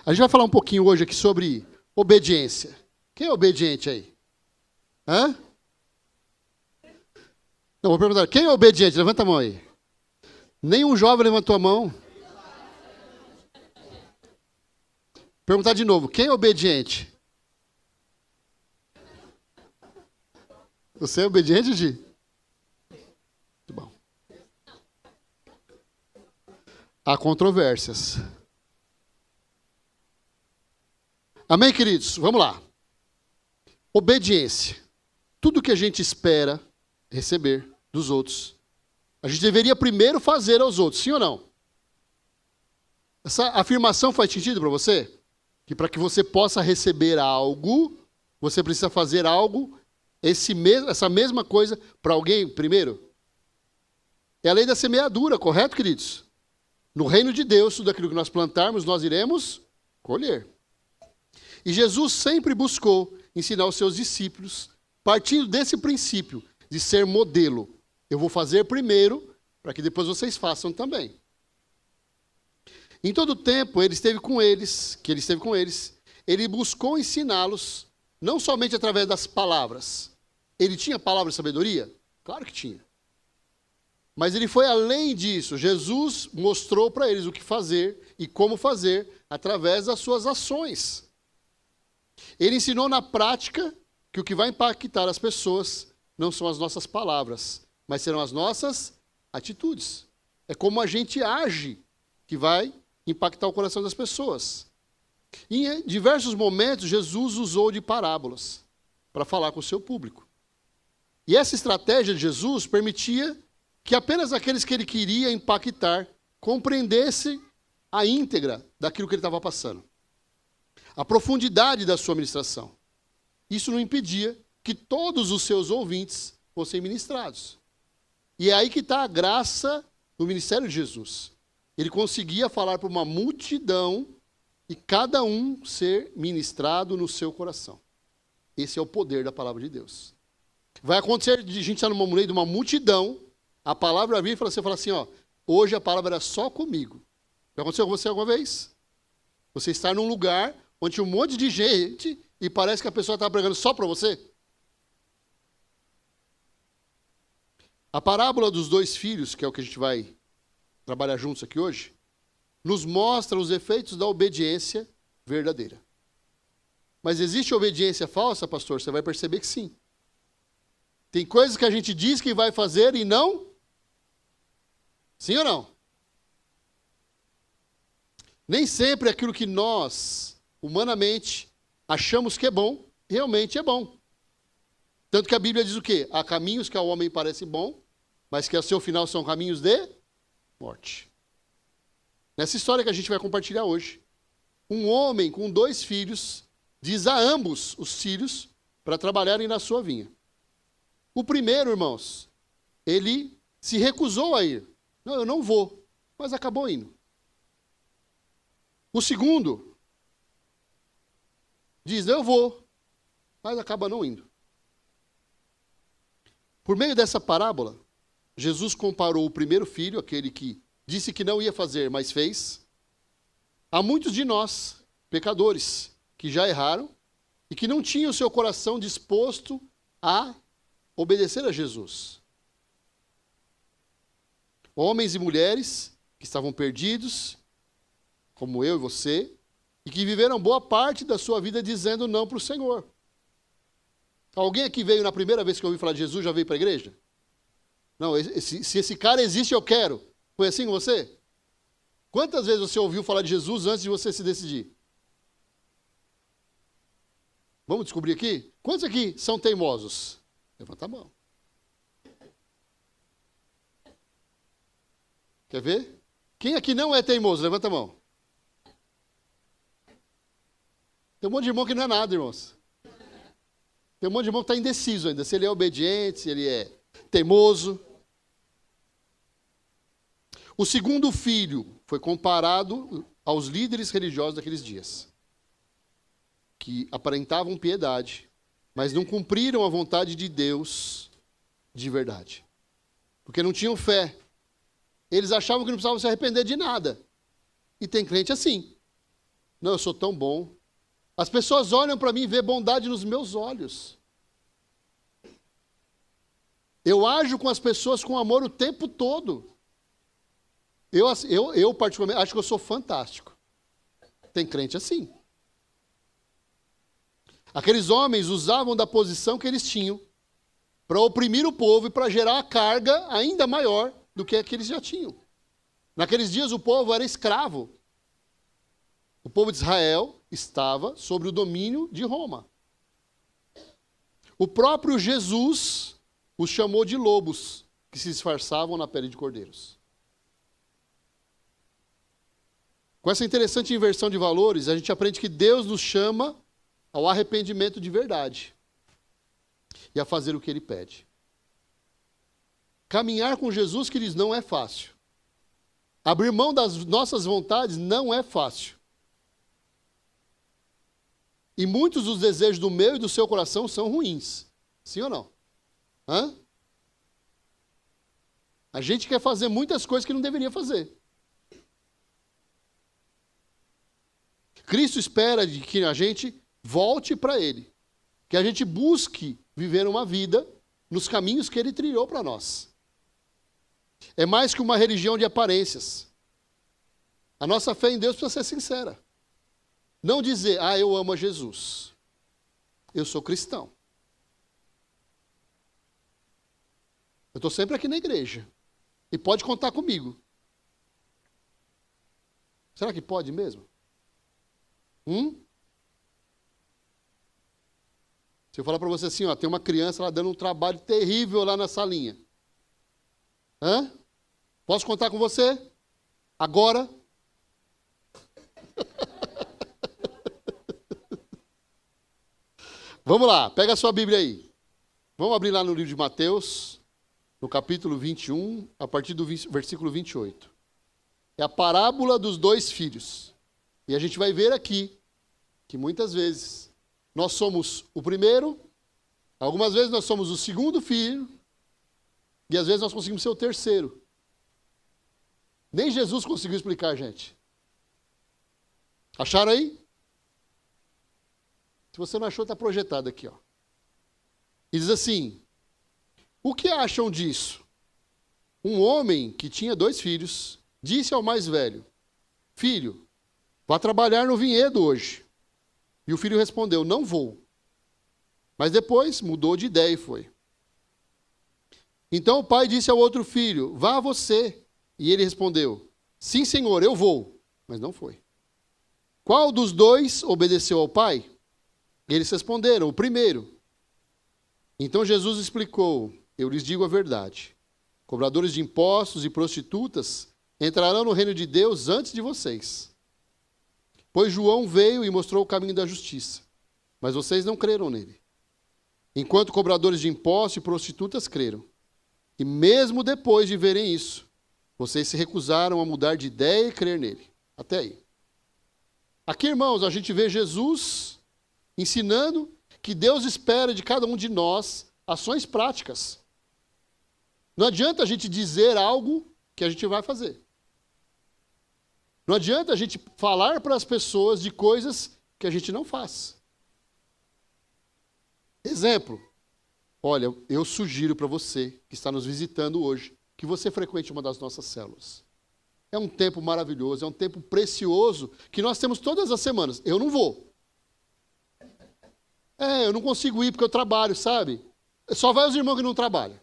A gente vai falar um pouquinho hoje aqui sobre obediência. Quem é obediente aí? Hã? Não, vou perguntar, quem é obediente? Levanta a mão aí. Nenhum jovem levantou a mão. Perguntar de novo, quem é obediente? Você é obediente, Gi? Muito bom. Há controvérsias. Amém, queridos? Vamos lá. Obediência. Tudo que a gente espera receber dos outros, a gente deveria primeiro fazer aos outros, sim ou não? Essa afirmação faz sentido para você? Que para que você possa receber algo, você precisa fazer algo, essa mesma coisa para alguém primeiro? É a lei da semeadura, correto, queridos? No reino de Deus, tudo aquilo que nós plantarmos, nós iremos colher. E Jesus sempre buscou ensinar os seus discípulos, partindo desse princípio de ser modelo. Eu vou fazer primeiro, para que depois vocês façam também. Em todo o tempo, ele esteve com eles, ele buscou ensiná-los, não somente através das palavras. Ele tinha palavra de sabedoria? Claro que tinha. Mas ele foi além disso. Jesus mostrou para eles o que fazer e como fazer através das suas ações. Ele ensinou na prática que o que vai impactar as pessoas não são as nossas palavras, mas serão as nossas atitudes. É como a gente age que vai impactar o coração das pessoas. Em diversos momentos, Jesus usou de parábolas para falar com o seu público. E essa estratégia de Jesus permitia que apenas aqueles que ele queria impactar compreendessem a íntegra daquilo que ele estava passando. A profundidade da sua ministração. Isso não impedia que todos os seus ouvintes fossem ministrados. E é aí que está a graça do ministério de Jesus. Ele conseguia falar para uma multidão e cada um ser ministrado no seu coração. Esse é o poder da palavra de Deus. Vai acontecer de a gente estar no meio de uma multidão, a palavra vai vir e você fala assim, ó, hoje a palavra era só comigo. Já aconteceu com você alguma vez? Você estar num lugar onde tinha um monte de gente e parece que a pessoa estava pregando só para você? A parábola dos 2 filhos, que é o que a gente vai trabalhar juntos aqui hoje, nos mostra os efeitos da obediência verdadeira. Mas existe obediência falsa, pastor? Você vai perceber que sim. Tem coisas que a gente diz que vai fazer e não? Sim ou não? Nem sempre aquilo que nós, humanamente, achamos que é bom, realmente é bom. Tanto que a Bíblia diz o quê? Há caminhos que ao homem parecem bons, mas que ao seu final são caminhos de morte. Nessa história que a gente vai compartilhar hoje, um homem com 2 filhos diz a ambos os filhos para trabalharem na sua vinha. O primeiro, irmãos, ele se recusou a ir. Não, eu não vou, mas acabou indo. O segundo diz, eu vou, mas acaba não indo. Por meio dessa parábola, Jesus comparou o primeiro filho, aquele que disse que não ia fazer, mas fez, a muitos de nós, pecadores, que já erraram e que não tinham o seu coração disposto a obedecer a Jesus. Homens e mulheres que estavam perdidos, como eu e você, e que viveram boa parte da sua vida dizendo não para o Senhor. Alguém aqui veio na primeira vez que eu ouvi falar de Jesus, já veio para a igreja? Não, se esse cara existe, eu quero. Foi assim com você? Quantas vezes você ouviu falar de Jesus antes de você se decidir? Vamos descobrir aqui? Quantos aqui são teimosos? Levanta a mão. Quer ver? Quem aqui não é teimoso? Levanta a mão. Tem um monte de irmão que não é nada, irmãos. Tem um monte de irmão que está indeciso ainda. Se ele é obediente, se ele é teimoso. O segundo filho foi comparado aos líderes religiosos daqueles dias, que aparentavam piedade, mas não cumpriram a vontade de Deus de verdade. Porque não tinham fé. Eles achavam que não precisavam se arrepender de nada. E tem crente assim. Não, eu sou tão bom. As pessoas olham para mim e vê bondade nos meus olhos. Eu ajo com as pessoas com amor o tempo todo. Eu particularmente, acho que eu sou fantástico. Tem crente assim. Aqueles homens usavam da posição que eles tinham para oprimir o povo e para gerar uma carga ainda maior do que a que eles já tinham. Naqueles dias o povo era escravo. O povo de Israel estava sob o domínio de Roma. O próprio Jesus os chamou de lobos, que se disfarçavam na pele de cordeiros. Com essa interessante inversão de valores, a gente aprende que Deus nos chama ao arrependimento de verdade e a fazer o que Ele pede. Caminhar com Jesus, queridos, não é fácil. Abrir mão das nossas vontades não é fácil. E muitos dos desejos do meu e do seu coração são ruins. Sim ou não? Hã? A gente quer fazer muitas coisas que não deveria fazer. Cristo espera de que a gente volte para Ele. Que a gente busque viver uma vida nos caminhos que Ele trilhou para nós. É mais que uma religião de aparências. A nossa fé em Deus precisa ser sincera. Não dizer, eu amo a Jesus. Eu sou cristão. Eu estou sempre aqui na igreja. E pode contar comigo. Será que pode mesmo? Se eu falar para você assim, tem uma criança lá dando um trabalho terrível lá na salinha. Posso contar com você? Agora? Vamos lá, pega a sua Bíblia aí. Vamos abrir lá no livro de Mateus, no capítulo 21, a partir do versículo 28. É a parábola dos dois filhos. E a gente vai ver aqui que muitas vezes nós somos o primeiro, algumas vezes nós somos o segundo filho, e às vezes nós conseguimos ser o terceiro. Nem Jesus conseguiu explicar, gente. Acharam aí? Se você não achou, está projetado aqui. E diz assim, o que acham disso? Um homem que tinha 2 filhos, disse ao mais velho, filho, vá trabalhar no vinhedo hoje. E o filho respondeu, não vou. Mas depois mudou de ideia e foi. Então o pai disse ao outro filho, vá você. E ele respondeu, sim, senhor, eu vou. Mas não foi. Qual dos 2 obedeceu ao pai? Eles responderam, o primeiro. Então Jesus explicou, eu lhes digo a verdade. Cobradores de impostos e prostitutas entrarão no reino de Deus antes de vocês. Pois João veio e mostrou o caminho da justiça, mas vocês não creram nele. Enquanto cobradores de impostos e prostitutas creram. E mesmo depois de verem isso, vocês se recusaram a mudar de ideia e crer nele. Até aí. Aqui, irmãos, a gente vê Jesus ensinando que Deus espera de cada um de nós ações práticas. Não adianta a gente dizer algo que a gente vai fazer. Não adianta a gente falar para as pessoas de coisas que a gente não faz. Exemplo. Olha, eu sugiro para você que está nos visitando hoje que você frequente uma das nossas células. É um tempo maravilhoso, é um tempo precioso que nós temos todas as semanas. Eu não vou. Eu não consigo ir porque eu trabalho, sabe? Só vai os irmãos que não trabalham.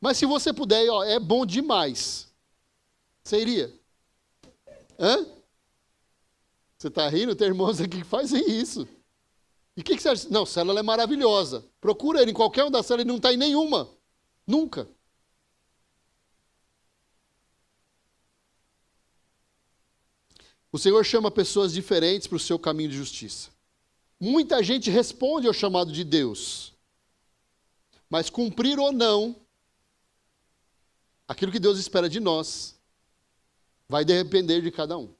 Mas se você puder, é bom demais. Você iria? Você está rindo? Tem irmãos aqui que fazem isso. E o que você acha? Não, célula é maravilhosa. Procura ele em qualquer uma das células, ele não está em nenhuma. Nunca. O Senhor chama pessoas diferentes para o seu caminho de justiça. Muita gente responde ao chamado de Deus. Mas cumprir ou não, aquilo que Deus espera de nós, vai depender de cada um.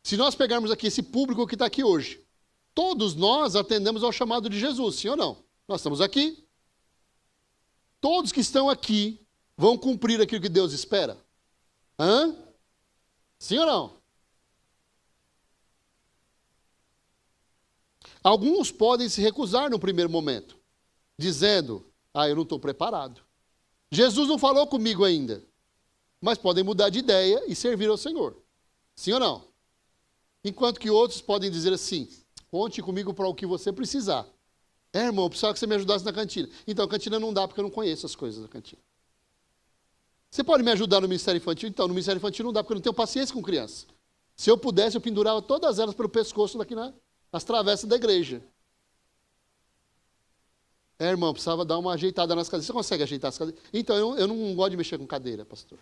Se nós pegarmos aqui esse público que está aqui hoje, todos nós atendemos ao chamado de Jesus, sim ou não? Nós estamos aqui. Todos que estão aqui vão cumprir aquilo que Deus espera? Sim ou não? Alguns podem se recusar no primeiro momento, dizendo, eu não estou preparado. Jesus não falou comigo ainda, mas podem mudar de ideia e servir ao Senhor. Sim ou não? Enquanto que outros podem dizer assim, conte comigo para o que você precisar. Irmão, eu precisava que você me ajudasse na cantina. Então, a cantina não dá porque eu não conheço as coisas da cantina. Você pode me ajudar no Ministério Infantil? Então, no Ministério Infantil não dá porque eu não tenho paciência com criança. Se eu pudesse, eu pendurava todas elas pelo pescoço daqui nas travessas da igreja. Irmão, eu precisava dar uma ajeitada nas cadeiras. Você consegue ajeitar as cadeiras? Então, eu não gosto de mexer com cadeira, pastor.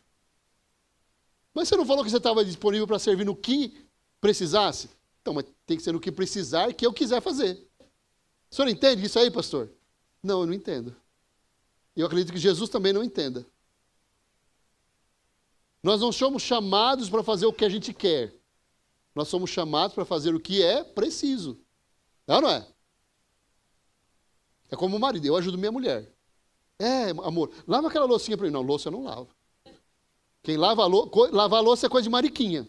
Mas você não falou que você estava disponível para servir no que precisasse? Então, mas tem que ser no que precisar e que eu quiser fazer. O senhor entende isso aí, pastor? Não, eu não entendo. E eu acredito que Jesus também não entenda. Nós não somos chamados para fazer o que a gente quer. Nós somos chamados para fazer o que é preciso. É ou não é? É como o marido, eu ajudo minha mulher. Amor, lava aquela loucinha para mim. Não, louça eu não lavo. Quem lava lavar a louça é coisa de mariquinha.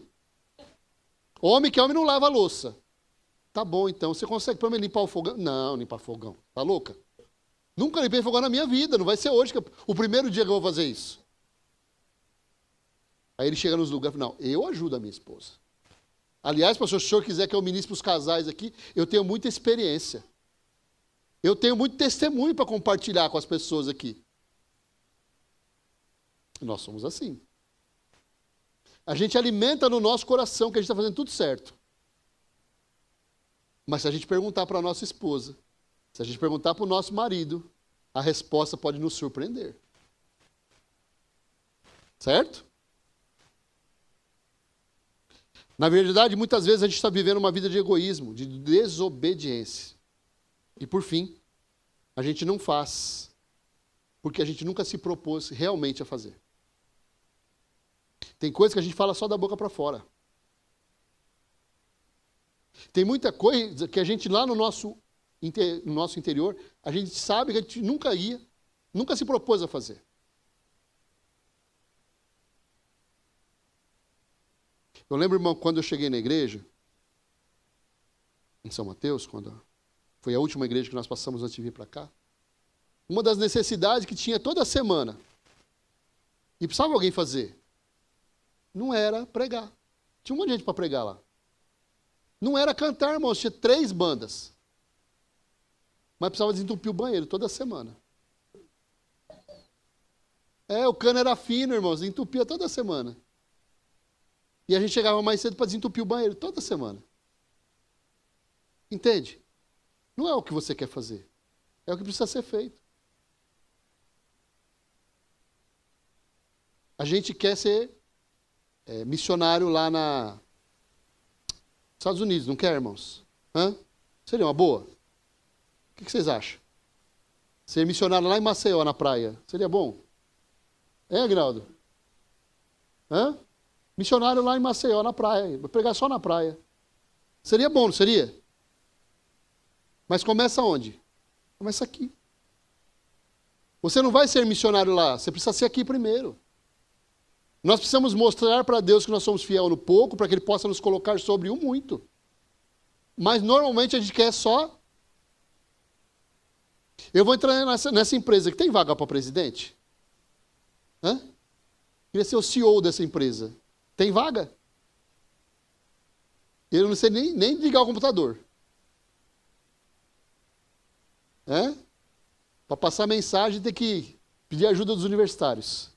Homem que homem não lava a louça. Tá bom, então. Você consegue para mim limpar o fogão? Não, limpar fogão. Tá louca? Nunca limpei fogão na minha vida. Não vai ser hoje, o primeiro dia que eu vou fazer isso. Aí ele chega nos lugares e fala, não, eu ajudo a minha esposa. Aliás, pastor, se o senhor quiser que eu ministre para os casais aqui, eu tenho muita experiência. Eu tenho muito testemunho para compartilhar com as pessoas aqui. Nós somos assim. A gente alimenta no nosso coração que a gente está fazendo tudo certo. Mas se a gente perguntar para a nossa esposa, se a gente perguntar para o nosso marido, a resposta pode nos surpreender. Certo? Na verdade, muitas vezes a gente está vivendo uma vida de egoísmo, de desobediência. E por fim, a gente não faz, porque a gente nunca se propôs realmente a fazer. Tem coisa que a gente fala só da boca para fora. Tem muita coisa que a gente lá no nosso interior, a gente sabe que a gente nunca se propôs a fazer. Eu lembro, irmão, quando eu cheguei na igreja, em São Mateus, quando foi a última igreja que nós passamos antes de vir para cá, uma das necessidades que tinha toda semana, e precisava alguém fazer, não era pregar. Tinha um monte de gente para pregar lá. Não era cantar, irmãos, tinha 3 bandas. Mas precisava desentupir o banheiro toda semana. O cano era fino, irmãos, entupia toda semana. E a gente chegava mais cedo para desentupir o banheiro toda semana. Entende? Não é o que você quer fazer. É o que precisa ser feito. A gente quer ser missionário lá nos Estados Unidos, não quer, irmãos? Seria uma boa? O que vocês acham? Ser missionário lá em Maceió, na praia. Seria bom? Aguinaldo? Missionário lá em Maceió, na praia. Vou pregar só na praia. Seria bom, não seria? Mas começa onde? Começa aqui. Você não vai ser missionário lá, você precisa ser aqui primeiro. Nós precisamos mostrar para Deus que nós somos fiel no pouco, para que Ele possa nos colocar sobre o muito. Mas normalmente a gente quer só... Eu vou entrar nessa empresa que tem vaga para presidente? Queria ser o CEO dessa empresa. Tem vaga? Eu não sei nem ligar o computador. Para passar mensagem tem que pedir ajuda dos universitários.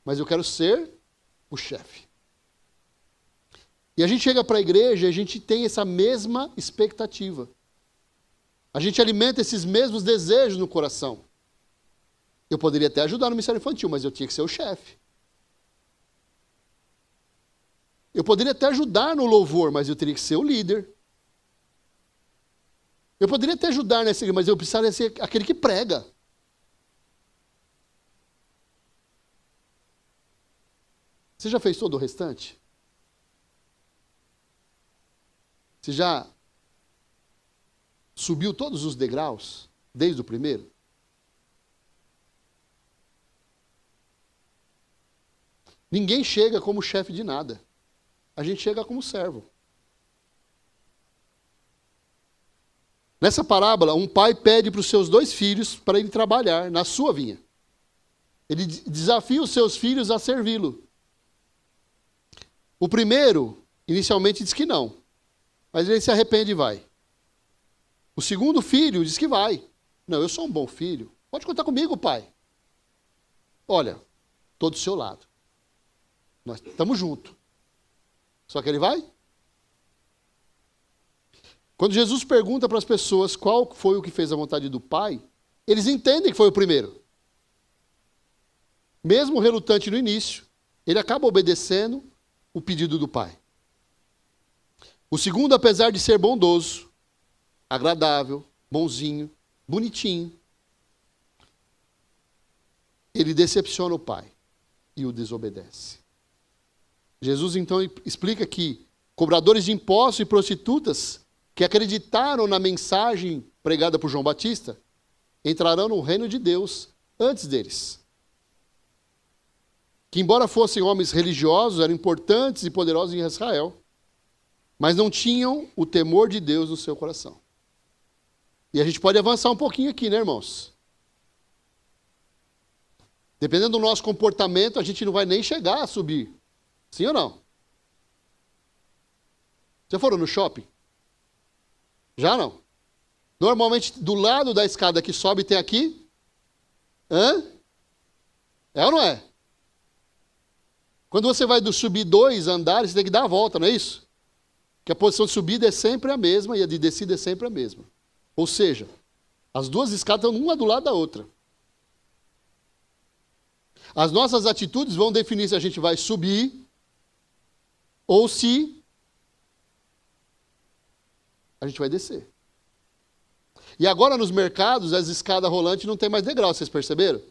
Mas eu quero ser o chefe. E a gente chega para a igreja e a gente tem essa mesma expectativa. A gente alimenta esses mesmos desejos no coração. Eu poderia até ajudar no ministério infantil, mas eu tinha que ser o chefe. Eu poderia até ajudar no louvor, mas eu teria que ser o líder. Eu poderia até ajudar nessa igreja, mas eu precisaria ser aquele que prega. Você já fez todo o restante? Você já subiu todos os degraus, desde o primeiro? Ninguém chega como chefe de nada. A gente chega como servo. Nessa parábola, um pai pede para os seus 2 filhos para ele trabalhar na sua vinha. Ele desafia os seus filhos a servi-lo. O primeiro, inicialmente, diz que não. Mas ele se arrepende e vai. O segundo filho diz que vai. Não, eu sou um bom filho. Pode contar comigo, pai. Olha, estou do seu lado. Nós estamos juntos. Só que ele vai? Quando Jesus pergunta para as pessoas qual foi o que fez a vontade do Pai, eles entendem que foi o primeiro. Mesmo relutante no início, ele acaba obedecendo o pedido do Pai. O segundo, apesar de ser bondoso, agradável, bonzinho, bonitinho, ele decepciona o Pai e o desobedece. Jesus então explica que cobradores de impostos e prostitutas que acreditaram na mensagem pregada por João Batista entrarão no reino de Deus antes deles. Que embora fossem homens religiosos, eram importantes e poderosos em Israel, mas não tinham o temor de Deus no seu coração. E a gente pode avançar um pouquinho aqui, né, irmãos? Dependendo do nosso comportamento, a gente não vai nem chegar a subir. Sim ou não? Já foram no shopping? Já não? Normalmente, do lado da escada que sobe, tem aqui? Hã? É ou não é? Quando você vai subir 2 andares, você tem que dar a volta, não é isso? Que a posição de subida é sempre a mesma e a de descida é sempre a mesma. Ou seja, as 2 escadas estão uma do lado da outra. As nossas atitudes vão definir se a gente vai subir ou se a gente vai descer. E agora nos mercados, as escadas rolantes não tem mais degrau, vocês perceberam?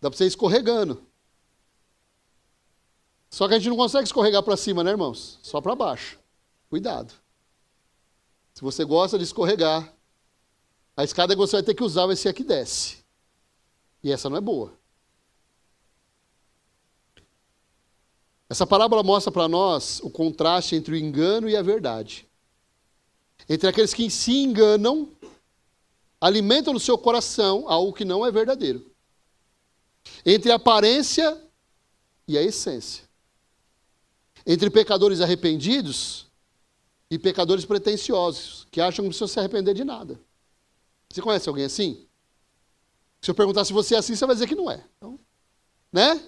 Dá para você ir escorregando. Só que a gente não consegue escorregar para cima, né, irmãos? Só para baixo. Cuidado. Se você gosta de escorregar, a escada que você vai ter que usar vai ser a que desce. E essa não é boa. Essa parábola mostra para nós o contraste entre o engano e a verdade. Entre aqueles que se enganam, alimentam no seu coração algo que não é verdadeiro. Entre a aparência e a essência. Entre pecadores arrependidos e pecadores pretensiosos, que acham que não precisam se arrepender de nada. Você conhece alguém assim? Se eu perguntar se você é assim, você vai dizer que não é. Então, né?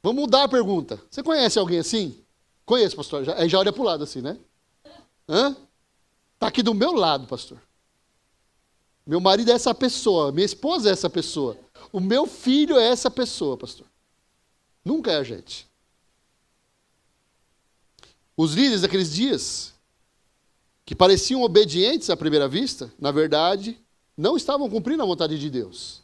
Vamos mudar a pergunta. Você conhece alguém assim? Conheço, pastor. Já olha para o lado assim, né? Hã? Está aqui do meu lado, pastor. Meu marido é essa pessoa. Minha esposa é essa pessoa. O meu filho é essa pessoa, pastor. Nunca é a gente. Os líderes daqueles dias, que pareciam obedientes à primeira vista, na verdade, não estavam cumprindo a vontade de Deus.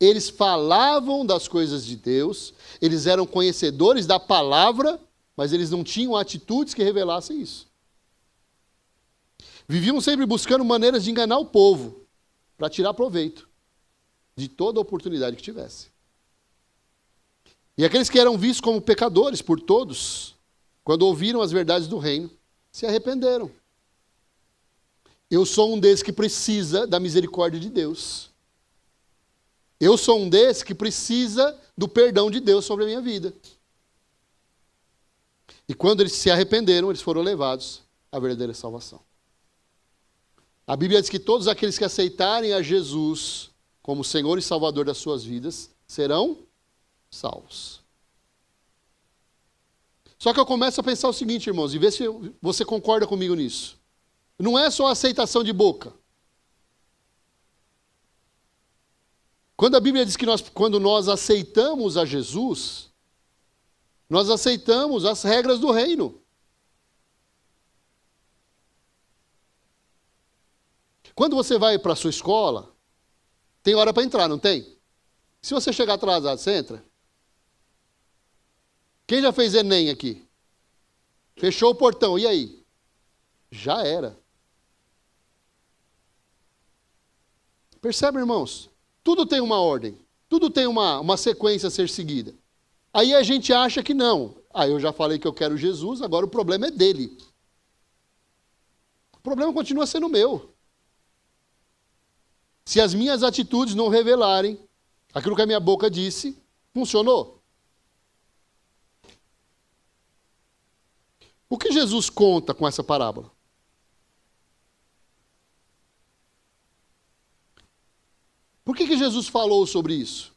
Eles falavam das coisas de Deus, eles eram conhecedores da palavra, mas eles não tinham atitudes que revelassem isso. Viviam sempre buscando maneiras de enganar o povo, para tirar proveito de toda oportunidade que tivesse. E aqueles que eram vistos como pecadores por todos, quando ouviram as verdades do reino, se arrependeram. Eu sou um desses que precisa da misericórdia de Deus. Eu sou um desses que precisa do perdão de Deus sobre a minha vida. E quando eles se arrependeram, eles foram levados à verdadeira salvação. A Bíblia diz que todos aqueles que aceitarem a Jesus como Senhor e Salvador das suas vidas serão salvos. Só que eu começo a pensar o seguinte, irmãos, e ver se você concorda comigo nisso. Não é só aceitação de boca. Quando a Bíblia diz que quando nós aceitamos a Jesus, nós aceitamos as regras do reino. Quando você vai para a sua escola, tem hora para entrar, não tem? Se você chegar atrasado, você entra? Quem já fez Enem aqui? Fechou o portão, e aí? Já era. Percebe, irmãos? Tudo tem uma ordem. Tudo tem uma sequência a ser seguida. Aí a gente acha que não. Eu já falei que eu quero Jesus, agora o problema é dele. O problema continua sendo meu. se as minhas atitudes não revelarem aquilo que a minha boca disse, funcionou? O que Jesus conta com essa parábola? Por que Jesus falou sobre isso?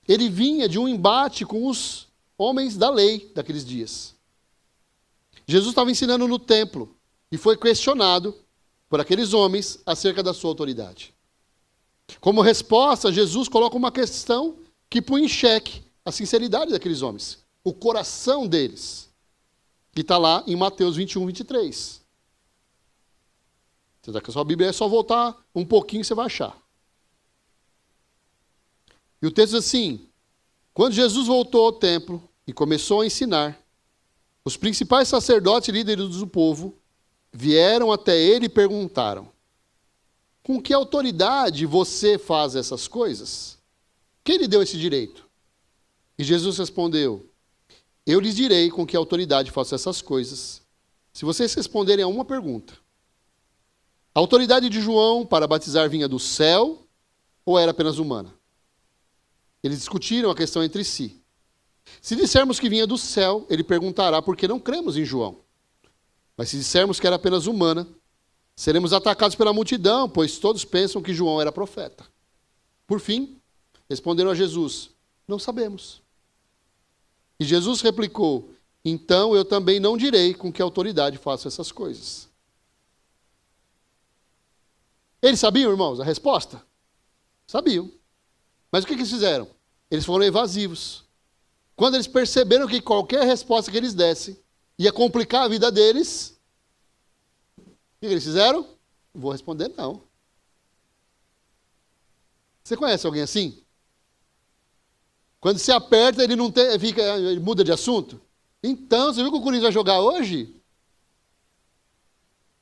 Ele vinha de um embate com os homens da lei daqueles dias. Jesus estava ensinando no templo e foi questionado por aqueles homens acerca da sua autoridade. Como resposta, Jesus coloca uma questão que põe em xeque a sinceridade daqueles homens, o coração deles, que está lá em Mateus 21, 23. Você está com a sua Bíblia, é só voltar um pouquinho que você vai achar. E o texto diz assim: quando Jesus voltou ao templo e começou a ensinar, os principais sacerdotes e líderes do povo vieram até ele e perguntaram: com que autoridade você faz essas coisas? Quem lhe deu esse direito? E Jesus respondeu: eu lhes direi com que autoridade faço essas coisas, se vocês responderem a uma pergunta. A autoridade de João para batizar vinha do céu ou era apenas humana? Eles discutiram a questão entre si. Se dissermos que vinha do céu, ele perguntará por que não cremos em João. Mas se dissermos que era apenas humana, seremos atacados pela multidão, pois todos pensam que João era profeta. Por fim, responderam a Jesus: não sabemos. E Jesus replicou: então eu também não direi com que autoridade faço essas coisas. Eles sabiam, irmãos, a resposta? Sabiam. Mas o que eles fizeram? Eles foram evasivos. Quando eles perceberam que qualquer resposta que eles dessem ia complicar a vida deles, o que eles fizeram? Não vou responder, não. Você conhece alguém assim? Quando se aperta, ele não tem, ele muda de assunto? Então, você viu que o Corinthians vai jogar hoje?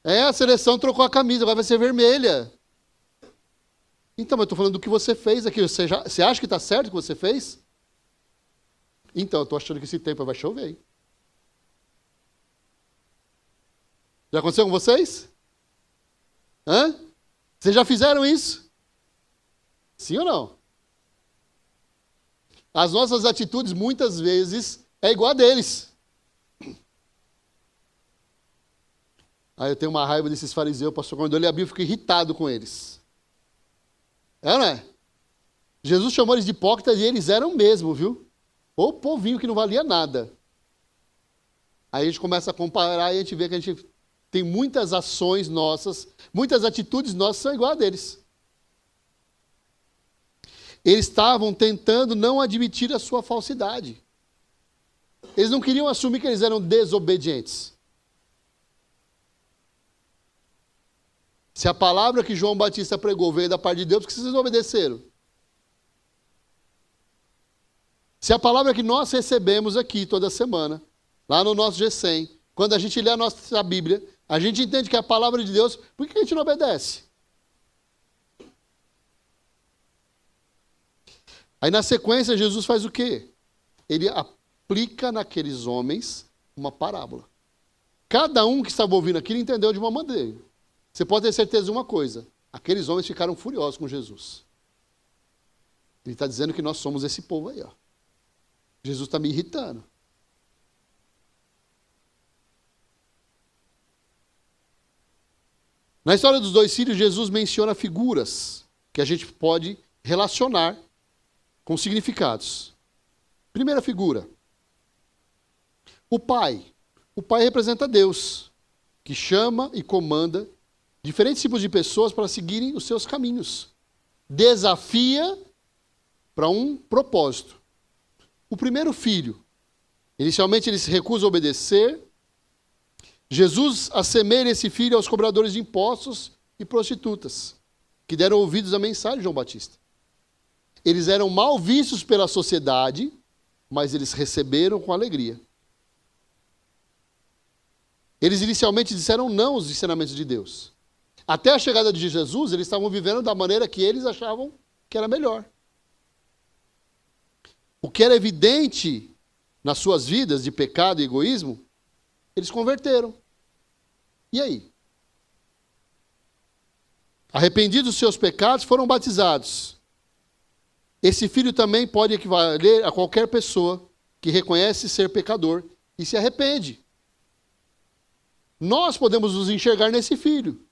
A seleção trocou a camisa, agora vai ser vermelha. Então, eu estou falando do que você fez aqui. Você acha que está certo o que você fez? Então, eu estou achando que esse tempo vai chover. Hein? Já aconteceu com vocês? Hã? Vocês já fizeram isso? Sim ou não? As nossas atitudes, muitas vezes, é igual a deles. Aí eu tenho uma raiva desses fariseus, pastor, quando eu leio a Bíblia, eu fico irritado com eles. É ou não é? Jesus chamou eles de hipócritas e eles eram mesmo, viu? O povinho que não valia nada. Aí a gente começa a comparar e a gente vê que a gente tem muitas ações nossas, muitas atitudes nossas são igual a deles. Eles estavam tentando não admitir a sua falsidade. Eles não queriam assumir que eles eram desobedientes. Se a palavra que João Batista pregou veio da parte de Deus, por que vocês obedeceram? Se a palavra que nós recebemos aqui toda semana, lá no nosso G100, quando a gente lê a nossa Bíblia, a gente entende que é a palavra de Deus, por que a gente não obedece? Aí na sequência, Jesus faz o quê? Ele aplica naqueles homens uma parábola. Cada um que estava ouvindo aquilo entendeu de uma maneira. Você pode ter certeza de uma coisa: aqueles homens ficaram furiosos com Jesus. Ele está dizendo que nós somos esse povo aí, ó. Jesus está me irritando. Na história dos dois filhos, Jesus menciona figuras que a gente pode relacionar com significados. Primeira figura: o pai. O pai representa Deus, que chama e comanda diferentes tipos de pessoas para seguirem os seus caminhos. Desafia para um propósito. O primeiro filho, inicialmente ele se recusa a obedecer. Jesus assemelha esse filho aos cobradores de impostos e prostitutas, que deram ouvidos à mensagem de João Batista. Eles eram mal vistos pela sociedade, mas eles receberam com alegria. Eles inicialmente disseram não aos ensinamentos de Deus. Até a chegada de Jesus, eles estavam vivendo da maneira que eles achavam que era melhor. O que era evidente nas suas vidas de pecado e egoísmo, eles converteram. E aí? arrependidos dos seus pecados, foram batizados. Esse filho também pode equivaler a qualquer pessoa que reconhece ser pecador e se arrepende. Nós podemos nos enxergar nesse filho.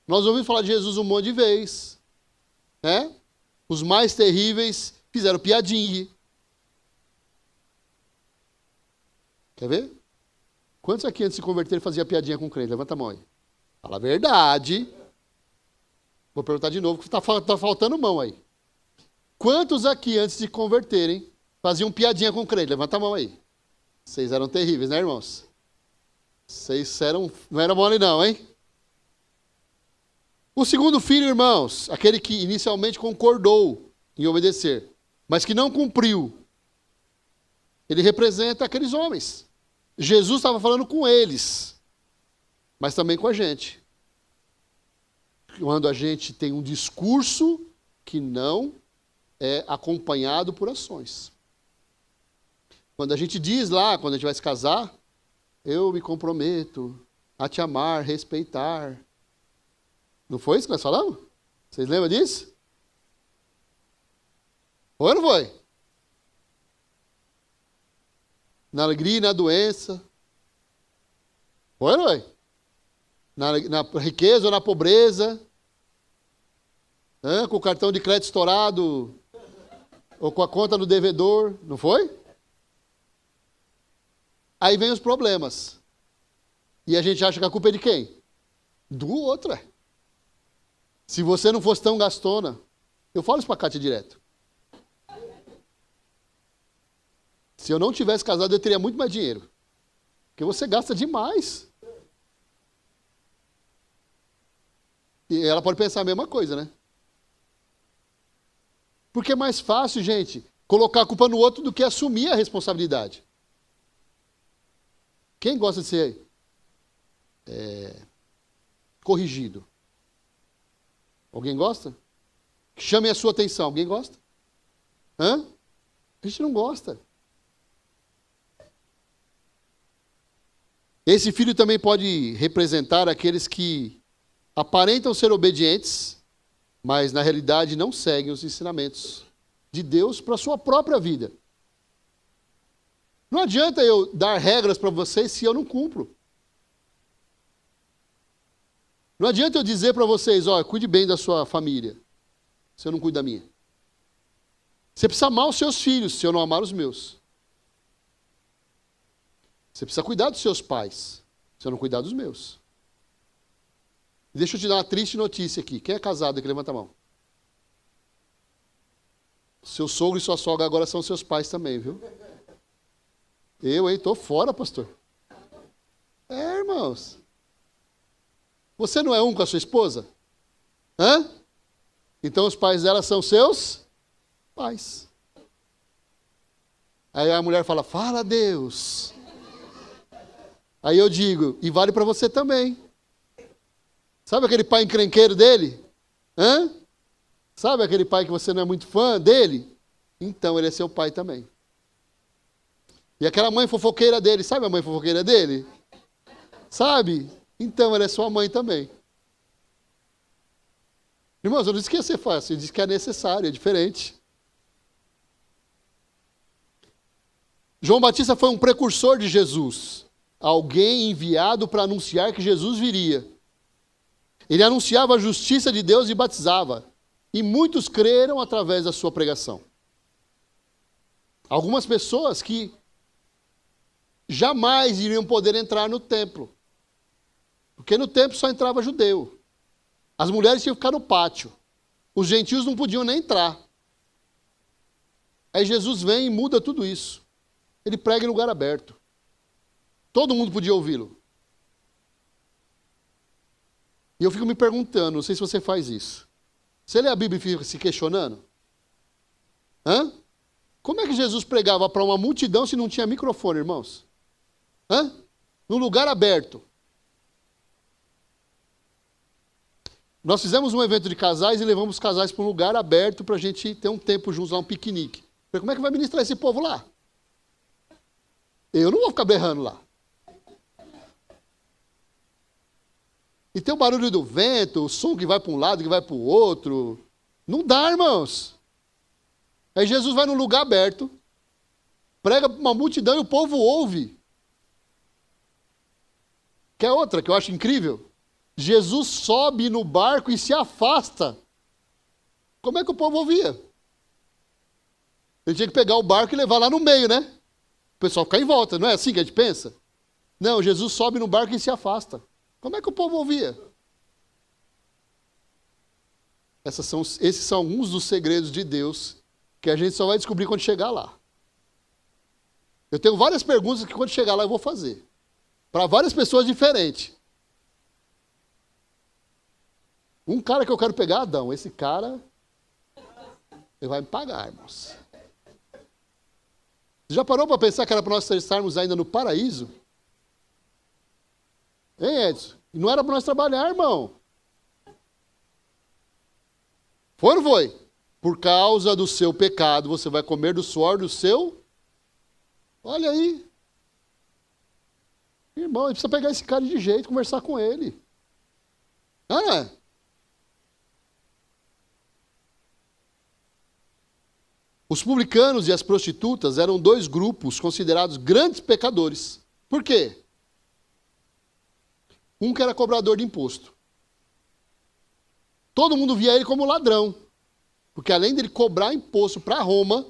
Nós ouvimos falar de Jesus um monte de vezes. Né? Os mais terríveis fizeram piadinha. Quer ver? Quantos aqui antes de se converter faziam piadinha com crente? Levanta a mão aí. Fala a verdade. Vou perguntar de novo, que tá faltando mão aí. Quantos aqui antes de se converterem faziam piadinha com crente? Levanta a mão aí. Vocês eram terríveis, né, irmãos? Vocês não eram mole não, hein? O segundo filho, irmãos, aquele que inicialmente concordou em obedecer, mas que não cumpriu, ele representa aqueles homens. Jesus estava falando com eles, mas também com a gente. Quando a gente tem um discurso que não é acompanhado por ações. Quando a gente diz lá, quando a gente vai se casar, eu me comprometo a te amar, respeitar. Não foi isso que nós falamos? Vocês lembram disso? Foi ou não foi? Na alegria e na doença. Foi ou não foi? Na riqueza ou na pobreza. Com o cartão de crédito estourado. Ou com a conta do devedor. Não foi? Aí vem os problemas. E a gente acha que a culpa é de quem? Do outro, Se você não fosse tão gastona. Eu falo isso pra Cátia direto. Se eu não tivesse casado, eu teria muito mais dinheiro. Porque você gasta demais. E ela pode pensar a mesma coisa, né? Porque é mais fácil, gente, colocar a culpa no outro do que assumir a responsabilidade. Quem gosta de ser corrigido? Alguém gosta? Chame a sua atenção. Alguém gosta? A gente não gosta. Esse filho também pode representar aqueles que aparentam ser obedientes, mas na realidade não seguem os ensinamentos de Deus para a sua própria vida. Não adianta eu dar regras para vocês se eu não cumpro. Não adianta eu dizer para vocês, cuide bem da sua família, se eu não cuido da minha. Você precisa amar os seus filhos, se eu não amar os meus. Você precisa cuidar dos seus pais, se eu não cuidar dos meus. Deixa eu te dar uma triste notícia aqui. Quem é casado aqui? Levanta a mão. Seu sogro e sua sogra agora são seus pais também, viu? Eu, hein? Tô fora, pastor. Irmãos. Você não é um com a sua esposa? Então os pais dela são seus pais. Aí a mulher fala, fala Deus. Aí eu digo, e vale para você também. Sabe aquele pai encrenqueiro dele? Sabe aquele pai que você não é muito fã dele? Então ele é seu pai também. E aquela mãe fofoqueira dele, sabe a mãe fofoqueira dele? Sabe? Então ela é sua mãe também. Irmãos, eu não disse que ia ser fácil, eu disse que é necessário, é diferente. João Batista foi um precursor de Jesus. Alguém enviado para anunciar que Jesus viria. Ele anunciava a justiça de Deus e batizava. E muitos creram através da sua pregação. Algumas pessoas que jamais iriam poder entrar no templo. Porque no templo só entrava judeu. As mulheres tinham que ficar no pátio. Os gentios não podiam nem entrar. Aí Jesus vem e muda tudo isso. Ele prega em lugar aberto. Todo mundo podia ouvi-lo. E eu fico me perguntando, não sei se você faz isso. Você lê a Bíblia e fica se questionando? Como é que Jesus pregava para uma multidão se não tinha microfone, irmãos? Num lugar aberto. Nós fizemos um evento de casais e levamos os casais para um lugar aberto para a gente ter um tempo juntos lá, um piquenique. Falei, como é que vai ministrar esse povo lá? Eu não vou ficar berrando lá. E tem o barulho do vento, o som que vai para um lado, que vai para o outro. Não dá, irmãos. Aí Jesus vai num lugar aberto, prega para uma multidão e o povo ouve. Quer outra que eu acho incrível? Jesus sobe no barco e se afasta. Como é que o povo ouvia? Ele tinha que pegar o barco e levar lá no meio, né? O pessoal fica em volta, não é assim que a gente pensa? Não, Jesus sobe no barco e se afasta. Como é que o povo ouvia? Esses são alguns dos segredos de Deus que a gente só vai descobrir quando chegar lá. Eu tenho várias perguntas que quando chegar lá eu vou fazer. Para várias pessoas diferentes. Um cara que eu quero pegar, Adão. Esse cara, ele vai me pagar, irmãos. Você já parou para pensar que era para nós estarmos ainda no paraíso? Hein, Edson? Não era para nós trabalhar, irmão. Foi ou não foi? Por causa do seu pecado, você vai comer do suor do seu... Olha aí. Irmão, ele precisa pegar esse cara de jeito, conversar com ele. Não é? Os publicanos e as prostitutas eram dois grupos considerados grandes pecadores. Por quê? Um que era cobrador de imposto. Todo mundo via ele como ladrão. Porque além dele cobrar imposto para Roma,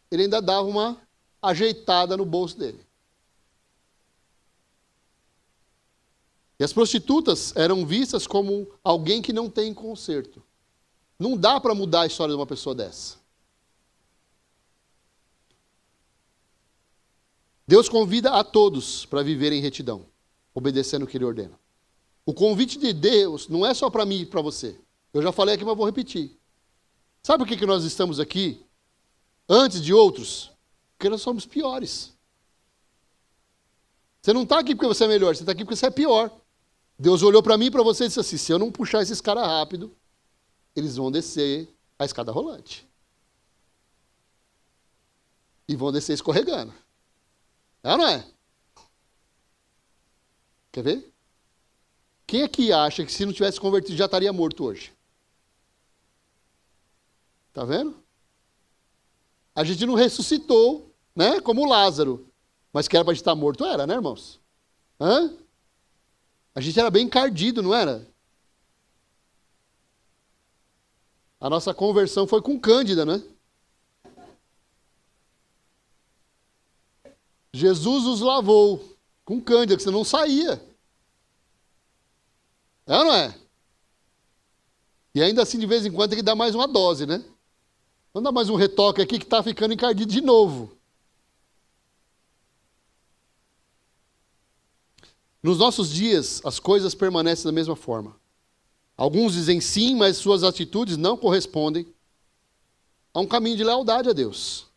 ele ainda dava uma ajeitada no bolso dele. E as prostitutas eram vistas como alguém que não tem conserto. Não dá para mudar a história de uma pessoa dessa. Deus convida a todos para viverem em retidão, obedecendo o que Ele ordena. O convite de Deus não é só para mim e para você. Eu já falei aqui, mas vou repetir. Sabe por que nós estamos aqui antes de outros? Porque nós somos piores. Você não está aqui porque você é melhor, você está aqui porque você é pior. Deus olhou para mim e para você e disse assim, se eu não puxar esses caras rápido, eles vão descer a escada rolante. E vão descer escorregando. É ou não é? Quer ver? Quem aqui acha que se não tivesse convertido já estaria morto hoje? Tá vendo? A gente não ressuscitou, né? Como Lázaro. Mas que era para a gente estar morto, era, né, irmãos? Hã? A gente era bem encardido, não era? A nossa conversão foi com Cândida, né? Jesus os lavou com Cândida, que você não saía. É ou não é? E ainda assim, de vez em quando, tem que dar mais uma dose, né? Vamos dar mais um retoque aqui que está ficando encardido de novo. Nos nossos dias, as coisas permanecem da mesma forma. Alguns dizem sim, mas suas atitudes não correspondem a um caminho de lealdade a Deus.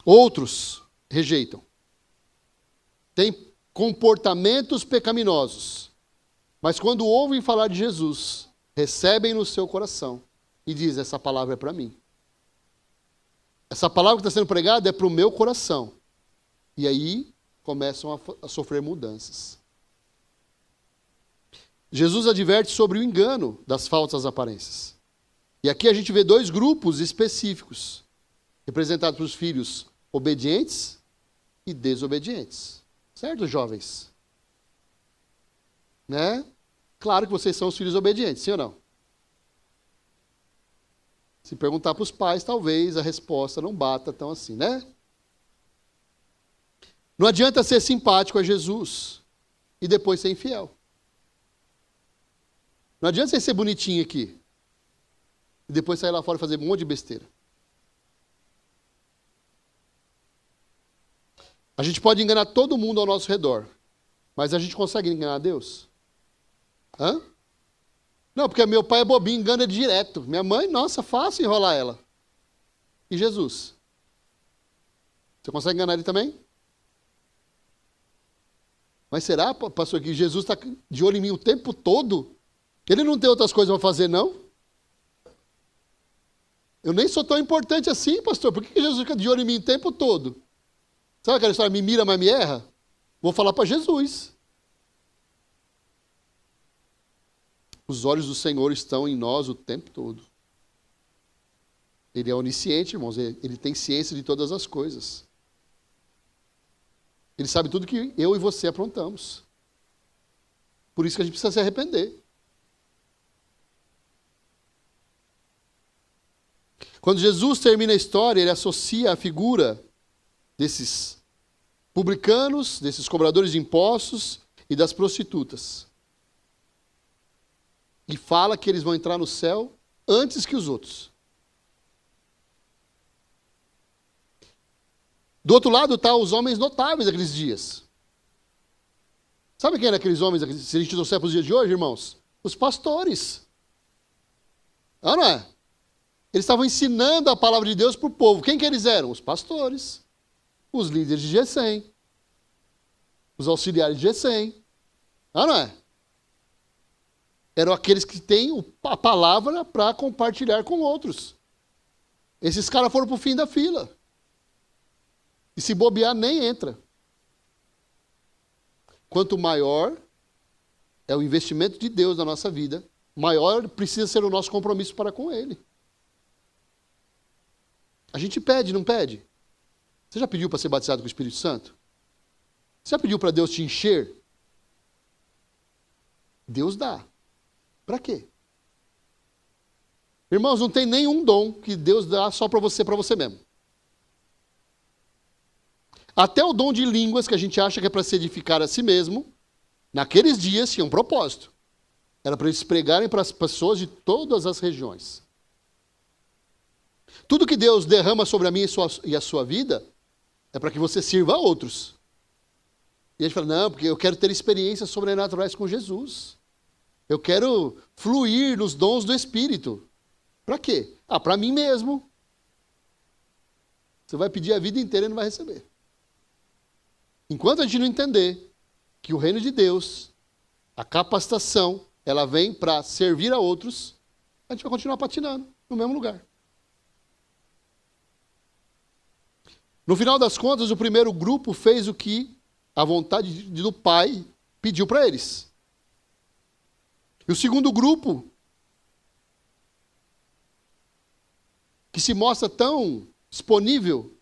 Outros rejeitam. Têm comportamentos pecaminosos, mas quando ouvem falar de Jesus, recebem no seu coração e dizem, essa palavra é para mim. Essa palavra que está sendo pregada é para o meu coração. E aí começam a sofrer mudanças. Jesus adverte sobre o engano das falsas aparências. E aqui a gente vê dois grupos específicos, representados pelos filhos obedientes e desobedientes. Certo, jovens? Né? Claro que vocês são os filhos obedientes, sim ou não? Se perguntar para os pais, talvez a resposta não bata tão assim, né? Não adianta ser simpático a Jesus e depois ser infiel. Não adianta você ser bonitinho aqui e depois sair lá fora e fazer um monte de besteira. A gente pode enganar todo mundo ao nosso redor, mas a gente consegue enganar Deus? Hã? Não, porque meu pai é bobinho, engana direto. Minha mãe, nossa, fácil enrolar ela. E Jesus? Você consegue enganar ele também? Mas será, pastor, que Jesus está de olho em mim o tempo todo? Ele não tem outras coisas para fazer, não? Eu nem sou tão importante assim, pastor. Por que Jesus fica de olho em mim o tempo todo? Sabe aquela história, me mira, mas me erra? Vou falar para Jesus. Os olhos do Senhor estão em nós o tempo todo. Ele é onisciente, irmãos. Ele tem ciência de todas as coisas. Ele sabe tudo que eu e você aprontamos. Por isso que a gente precisa se arrepender. Quando Jesus termina a história, ele associa a figura desses publicanos, desses cobradores de impostos e das prostitutas. E fala que eles vão entrar no céu antes que os outros. Do outro lado estão os homens notáveis daqueles dias. Sabe quem eram aqueles homens, se a gente trouxer para os dias de hoje, irmãos? Os pastores. Não é? Eles estavam ensinando a palavra de Deus para o povo. Quem que eles eram? Os pastores. Os líderes de Gessém. Os auxiliares de Gessém. Não é? Eram aqueles que têm a palavra para compartilhar com outros. Esses caras foram para o fim da fila. E se bobear, nem entra. Quanto maior é o investimento de Deus na nossa vida, maior precisa ser o nosso compromisso para com Ele. A gente pede, não pede? Você já pediu para ser batizado com o Espírito Santo? Você já pediu para Deus te encher? Deus dá. Para quê? Irmãos, não tem nenhum dom que Deus dá só para você mesmo. Até o dom de línguas, que a gente acha que é para se edificar a si mesmo, naqueles dias tinha um propósito. Era para eles pregarem para as pessoas de todas as regiões. Tudo que Deus derrama sobre a minha e a sua vida é para que você sirva a outros. E a gente fala, não, porque eu quero ter experiências sobrenaturais com Jesus. Eu quero fluir nos dons do Espírito. Para quê? Para mim mesmo. Você vai pedir a vida inteira e não vai receber. Enquanto a gente não entender que o reino de Deus, a capacitação, ela vem para servir a outros, a gente vai continuar patinando no mesmo lugar. No final das contas, o primeiro grupo fez o que a vontade do Pai pediu para eles. E o segundo grupo, que se mostra tão disponível,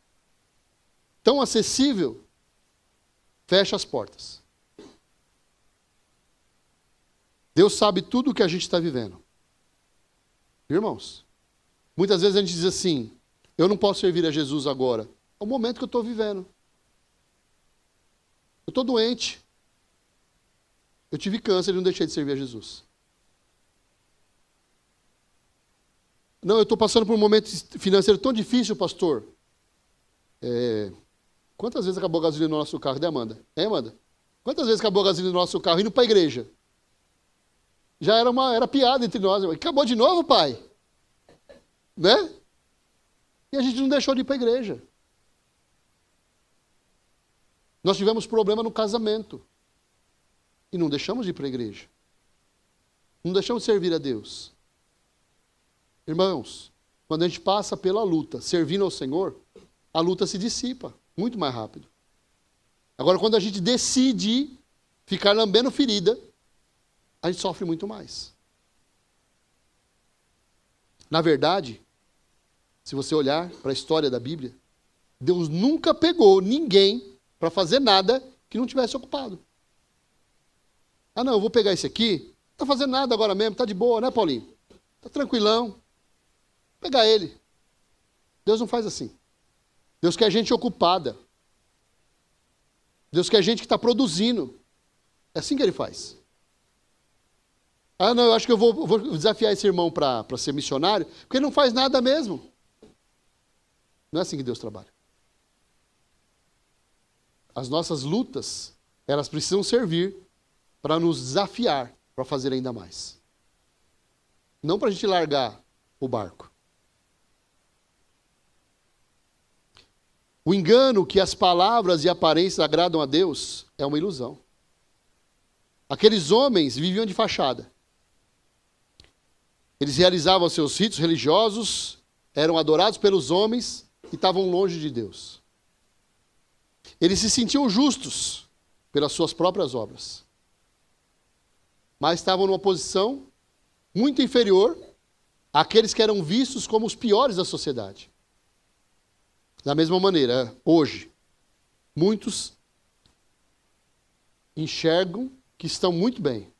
tão acessível, fecha as portas. Deus sabe tudo o que a gente está vivendo. Irmãos, muitas vezes a gente diz assim, eu não posso servir a Jesus agora. É o momento que eu estou vivendo. Eu estou doente. Eu tive câncer e não deixei de servir a Jesus. Não, eu estou passando por um momento financeiro tão difícil, pastor. Quantas vezes acabou a gasolina no nosso carro, né, Amanda? Amanda? Quantas vezes acabou a gasolina no nosso carro indo para a igreja? Já era piada entre nós. Acabou de novo, pai? Né? E a gente não deixou de ir para a igreja. Nós tivemos problema no casamento. E não deixamos de ir para a igreja. Não deixamos de servir a Deus. Irmãos, quando a gente passa pela luta, servindo ao Senhor, a luta se dissipa muito mais rápido. Agora, quando a gente decide ficar lambendo ferida, a gente sofre muito mais. Na verdade, se você olhar para a história da Bíblia, Deus nunca pegou ninguém para fazer nada que não tivesse ocupado. Não, eu vou pegar esse aqui, não está fazendo nada agora mesmo, está de boa, né, Paulinho? Está tranquilão. Vou pegar ele. Deus não faz assim. Deus quer gente ocupada. Deus quer gente que está produzindo. É assim que Ele faz. Não, eu acho que eu vou desafiar esse irmão para ser missionário, porque ele não faz nada mesmo. Não é assim que Deus trabalha. As nossas lutas, elas precisam servir para nos desafiar para fazer ainda mais. Não para a gente largar o barco. O engano que as palavras e aparências agradam a Deus é uma ilusão. Aqueles homens viviam de fachada. Eles realizavam seus ritos religiosos, eram adorados pelos homens e estavam longe de Deus. Eles se sentiam justos pelas suas próprias obras. Mas estavam numa posição muito inferior àqueles que eram vistos como os piores da sociedade. Da mesma maneira, hoje, muitos enxergam que estão muito bem.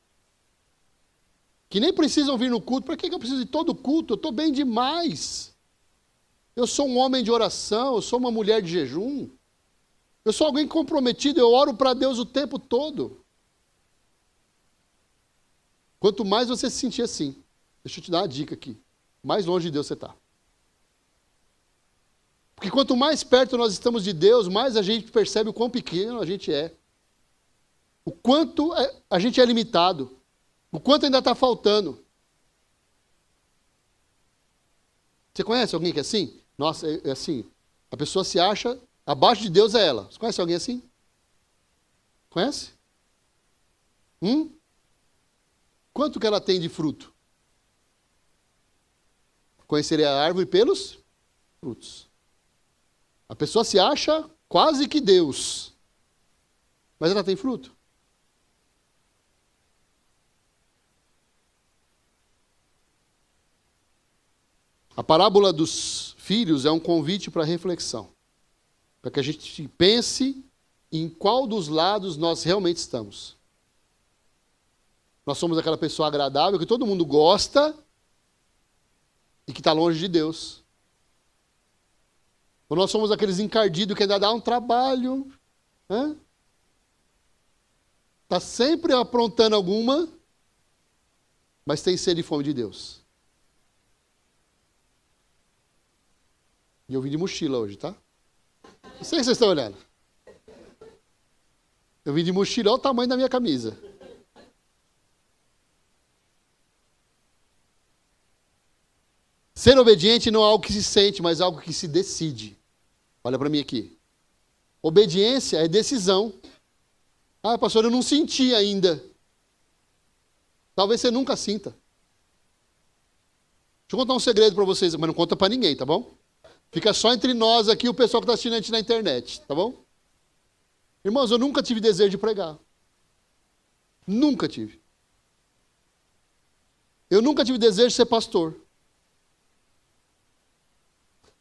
Que nem precisam vir no culto. Para que eu preciso de todo culto? Eu estou bem demais. Eu sou um homem de oração, eu sou uma mulher de jejum. Eu sou alguém comprometido, eu oro para Deus o tempo todo. Quanto mais você se sentir assim, deixa eu te dar uma dica aqui, mais longe de Deus você está. Porque quanto mais perto nós estamos de Deus, mais a gente percebe o quão pequeno a gente é. O quanto a gente é limitado. O quanto ainda está faltando. Você conhece alguém que é assim? Nossa, é assim. A pessoa se acha, abaixo de Deus é ela. Você conhece alguém assim? Conhece? Quanto que ela tem de fruto? Conhecerei a árvore pelos frutos. A pessoa se acha quase que Deus. Mas ela tem fruto? A parábola dos filhos é um convite para reflexão. Para que a gente pense em qual dos lados nós realmente estamos. Nós somos aquela pessoa agradável que todo mundo gosta e que está longe de Deus. Ou nós somos aqueles encardidos que ainda dá um trabalho. Está sempre aprontando alguma, mas tem sede e fome de Deus. E eu vim de mochila hoje, tá? Não sei se vocês estão olhando. Eu vim de mochila, olha o tamanho da minha camisa. Ser obediente não é algo que se sente, mas algo que se decide. Olha para mim aqui. Obediência é decisão. Ah, pastor, eu não senti ainda. Talvez você nunca sinta. Deixa eu contar um segredo para vocês, mas não conta para ninguém, tá bom? Fica só entre nós aqui, o pessoal que está assistindo a gente na internet, tá bom? Irmãos, eu nunca tive desejo de pregar. Nunca tive. Eu nunca tive desejo de ser pastor.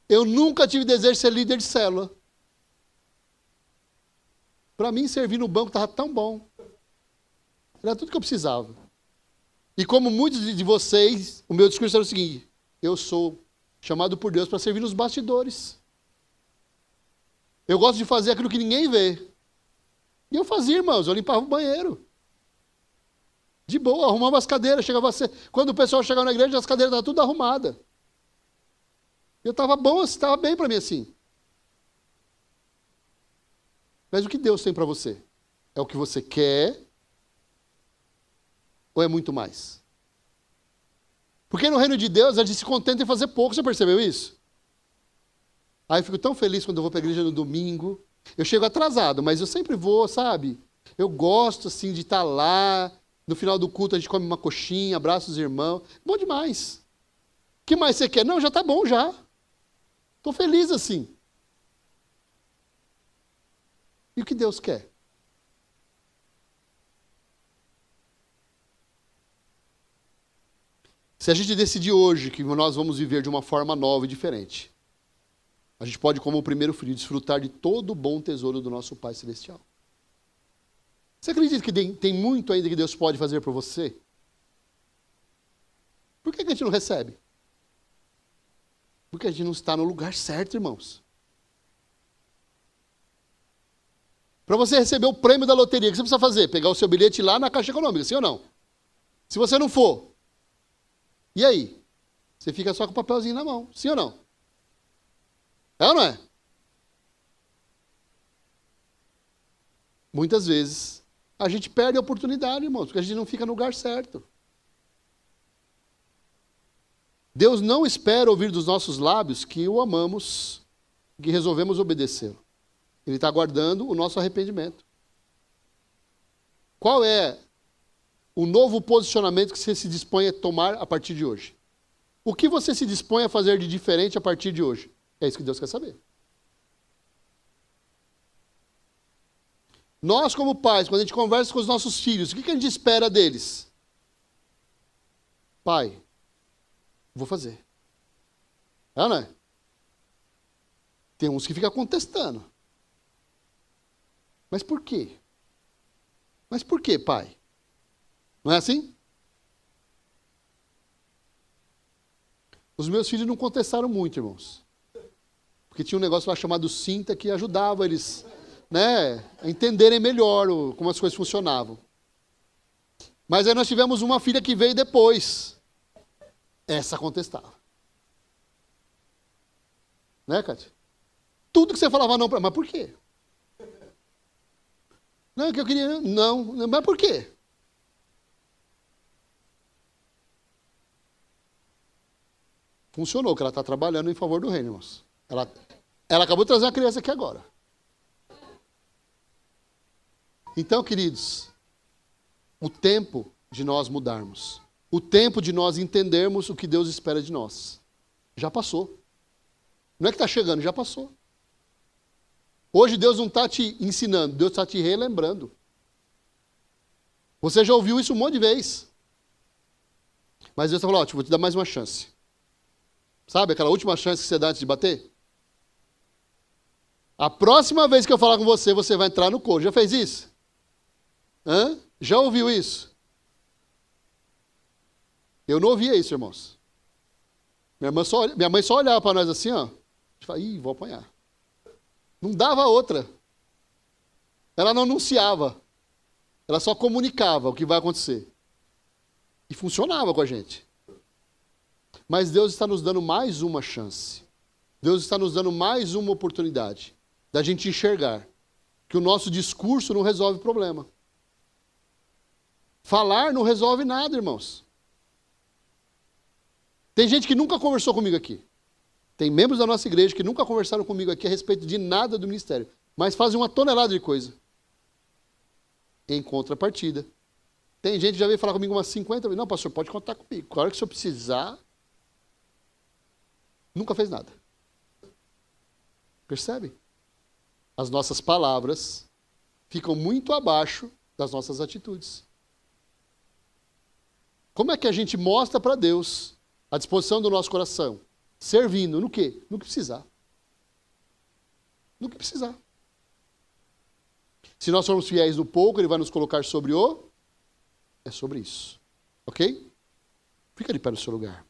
Eu nunca tive desejo de ser líder de célula. Para mim, servir no banco estava tão bom. Era tudo que eu precisava. E como muitos de vocês, o meu discurso era o seguinte: eu sou chamado por Deus para servir nos bastidores. Eu gosto de fazer aquilo que ninguém vê. E eu fazia, irmãos, eu limpava o banheiro. De boa, arrumava as cadeiras, chegava a ser... Quando o pessoal chegava na igreja, as cadeiras estavam tudo arrumadas. Eu estava bom, estava bem para mim assim. Mas o que Deus tem para você? É o que você quer? Ou é muito mais? Porque no reino de Deus, a gente se contenta em fazer pouco, você percebeu isso? Aí eu fico tão feliz quando eu vou para a igreja no domingo. Eu chego atrasado, mas eu sempre vou, sabe? Eu gosto, assim, de estar lá. No final do culto, a gente come uma coxinha, abraça os irmãos. Bom demais. O que mais você quer? Não, já está bom, já. Estou feliz assim. E o que Deus quer? Se a gente decidir hoje que nós vamos viver de uma forma nova e diferente, a gente pode, como o primeiro filho, desfrutar de todo o bom tesouro do nosso Pai Celestial. Você acredita que tem muito ainda que Deus pode fazer por você? Por que a gente não recebe? Porque a gente não está no lugar certo, irmãos. Para você receber o prêmio da loteria, o que você precisa fazer? Pegar o seu bilhete lá na Caixa Econômica, sim ou não? Se você não for, e aí? Você fica só com o papelzinho na mão, sim ou não? É ou não é? Muitas vezes a gente perde a oportunidade, irmãos, porque a gente não fica no lugar certo. Deus não espera ouvir dos nossos lábios que o amamos, que resolvemos obedecê-lo. Ele está aguardando o nosso arrependimento. Qual é o novo posicionamento que você se dispõe a tomar a partir de hoje? O que você se dispõe a fazer de diferente a partir de hoje? É isso que Deus quer saber. Nós, como pais, quando a gente conversa com os nossos filhos, o que a gente espera deles? pai, vou fazer. É ou não é? Tem uns que ficam contestando. Mas por quê? Mas por quê, pai? Não é assim? Os meus filhos não contestaram muito, irmãos. Porque tinha um negócio lá chamado Cinta que ajudava eles, né, a entenderem melhor como as coisas funcionavam. Mas aí nós tivemos uma filha que veio depois. Essa contestava. Né, Cátia? Tudo que você falava não, mas por quê? Não, que eu queria. Não, mas por quê? Funcionou, que ela está trabalhando em favor do reino, irmãos. Ela acabou de trazer a criança aqui agora. Então, queridos, o tempo de nós mudarmos, o tempo de nós entendermos o que Deus espera de nós, já passou. Não é que está chegando, já passou. Hoje Deus não está te ensinando, Deus está te relembrando. Você já ouviu isso um monte de vezes. Mas Deus está falando, vou te dar mais uma chance. Sabe aquela última chance que você dá antes de bater? A próxima vez que eu falar com você, você vai entrar no coro. Já fez isso? Hã? Já ouviu isso? Eu não ouvia isso, irmãos. Minha mãe só olhava para nós assim, ó. E falava, vou apanhar. Não dava outra. Ela não anunciava. Ela só comunicava o que vai acontecer. E funcionava com a gente. Mas Deus está nos dando mais uma chance. Deus está nos dando mais uma oportunidade da gente enxergar que o nosso discurso não resolve o problema. Falar não resolve nada, irmãos. Tem gente que nunca conversou comigo aqui. Tem membros da nossa igreja que nunca conversaram comigo aqui a respeito de nada do ministério, mas fazem uma tonelada de coisa. Em contrapartida. Tem gente que já veio falar comigo umas 50 vezes. Não, pastor, pode contar comigo. A hora que o senhor precisar, nunca fez nada. Percebe? As nossas palavras ficam muito abaixo das nossas atitudes. Como é que a gente mostra para Deus a disposição do nosso coração? Servindo no quê? No que precisar. No que precisar. Se nós formos fiéis no pouco, Ele vai nos colocar sobre o... É sobre isso. Ok? Fica de pé no seu lugar.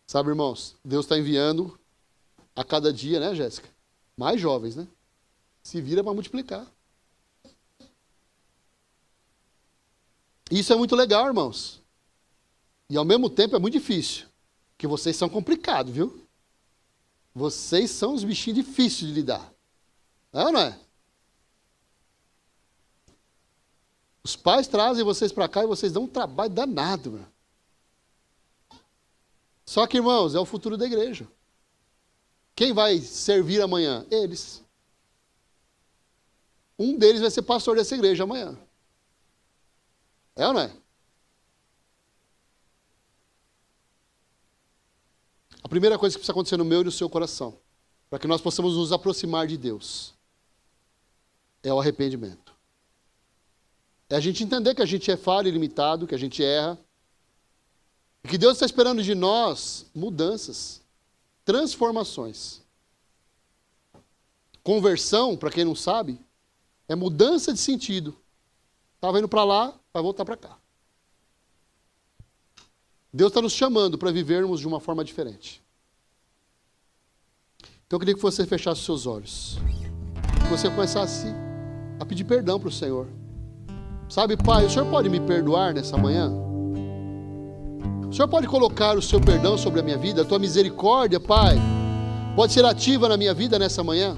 Sabe, irmãos, Deus está enviando a cada dia, né, Jéssica? Mais jovens, né? Se vira para multiplicar. Isso é muito legal, irmãos. E ao mesmo tempo é muito difícil. Porque vocês são complicados, viu? Vocês são os bichinhos difíceis de lidar. É ou não é? Os pais trazem vocês para cá e vocês dão um trabalho danado, meu. Só que, irmãos, é o futuro da igreja. Quem vai servir amanhã? Eles. Um deles vai ser pastor dessa igreja amanhã. É ou não é? A primeira coisa que precisa acontecer no meu e no seu coração, para que nós possamos nos aproximar de Deus, é o arrependimento. É a gente entender que a gente é falho e limitado, que a gente erra, e que Deus está esperando de nós mudanças, transformações. Conversão, para quem não sabe, é mudança de sentido. Estava indo para lá, vai voltar para cá. Deus está nos chamando para vivermos de uma forma diferente. Então eu queria que você fechasse os seus olhos. Que você começasse a pedir perdão para o Senhor. Sabe, Pai, o Senhor pode me perdoar nessa manhã? O Senhor pode colocar o seu perdão sobre a minha vida, a tua misericórdia, Pai, pode ser ativa na minha vida nessa manhã?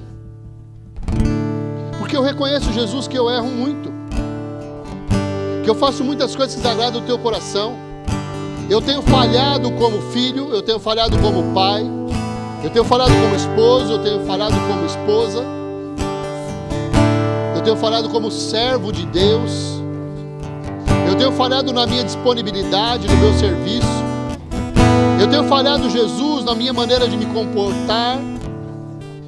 Porque eu reconheço, Jesus, que eu erro muito. Que eu faço muitas coisas que desagradam o teu coração. Eu tenho falhado como filho, eu tenho falhado como pai, eu tenho falhado como esposo, eu tenho falhado como esposa, eu tenho falhado como servo de Deus, eu tenho falhado na minha disponibilidade, no meu serviço, Eu tenho falhado, Jesus, na minha maneira de me comportar.